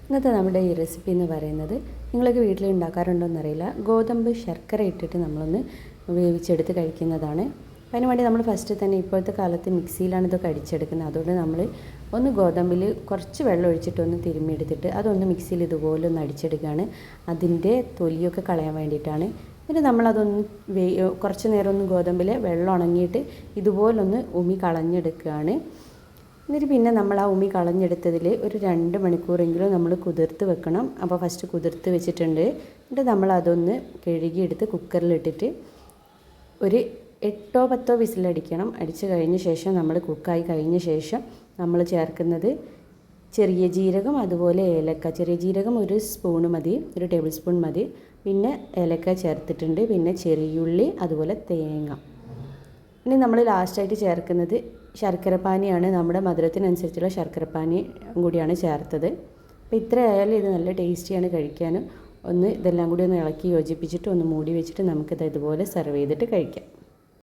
ഇന്നത്തെ നമ്മുടെ ഈ റെസിപ്പി എന്ന് പറയുന്നത് നിങ്ങളൊക്കെ വീട്ടിൽ ഉണ്ടാക്കാറുണ്ടോ എന്നറിയില്ല. ഗോതമ്പ് ശർക്കര ഇട്ടിട്ട് നമ്മളൊന്ന് വേവിച്ചെടുത്ത് കഴിക്കുന്നതാണ്. അതിന് വേണ്ടി നമ്മൾ ഫസ്റ്റ് തന്നെ ഇപ്പോഴത്തെ കാലത്ത് മിക്സിയിലാണ് ഇതൊക്കെ അടിച്ചെടുക്കുന്നത്. അതുകൊണ്ട് നമ്മൾ ഒന്ന് ഗോതമ്പിൽ കുറച്ച് വെള്ളം ഒഴിച്ചിട്ടൊന്ന് തിരുമ്മിയെടുത്തിട്ട് അതൊന്ന് മിക്സിയിൽ ഇതുപോലെ ഒന്ന് അടിച്ചെടുക്കുകയാണ്. അതിൻ്റെ തൊലിയൊക്കെ കളയാൻ വേണ്ടിയിട്ടാണ്. എന്നിട്ട് നമ്മളതൊന്ന് കുറച്ച് നേരം ഒന്ന് ഗോതമ്പിൽ വെള്ളം ഉണങ്ങിയിട്ട് ഇതുപോലൊന്ന് ഉമി കളഞ്ഞെടുക്കുകയാണ്. എന്നിട്ട് പിന്നെ നമ്മൾ ആ ഉമി കളഞ്ഞെടുത്തതിൽ ഒരു 2 മണിക്കൂറെങ്കിലും നമ്മൾ കുതിർത്ത് വെക്കണം. അപ്പോൾ ഫസ്റ്റ് കുതിർത്ത് വെച്ചിട്ടുണ്ട്. എന്നിട്ട് നമ്മളതൊന്ന് കഴുകിയെടുത്ത് കുക്കറിലിട്ടിട്ട് ഒരു 8 or 10 വിസിലടിക്കണം. അടിച്ച് കഴിഞ്ഞ ശേഷം നമ്മൾ കുക്കായി കഴിഞ്ഞ ശേഷം നമ്മൾ ചേർക്കുന്നത് ചെറിയ ജീരകം, അതുപോലെ ഏലക്ക. ചെറിയ ജീരകം 1 സ്പൂണ് മതി, 1 ടേബിൾ സ്പൂൺ മതി. പിന്നെ ഏലക്ക ചേർത്തിട്ടുണ്ട്. പിന്നെ ചെറിയുള്ളി, അതുപോലെ തേങ്ങ. ഇനി നമ്മൾ ലാസ്റ്റായിട്ട് ചേർക്കുന്നത് ശർക്കരപ്പാനിയാണ്. നമ്മുടെ മധുരത്തിനനുസരിച്ചുള്ള ശർക്കരപ്പാനി കൂടിയാണ് ചേർത്തത്. അപ്പോൾ ഇത്ര ആയാലും ഇത് നല്ല ടേസ്റ്റിയാണ് കഴിക്കാനും. ഇതെല്ലാം കൂടി ഒന്ന് ഇളക്കി യോജിപ്പിച്ചിട്ട് ഒന്ന് മൂടി വെച്ചിട്ട് നമുക്കിത് ഇതുപോലെ സെർവ് ചെയ്തിട്ട് കഴിക്കാം.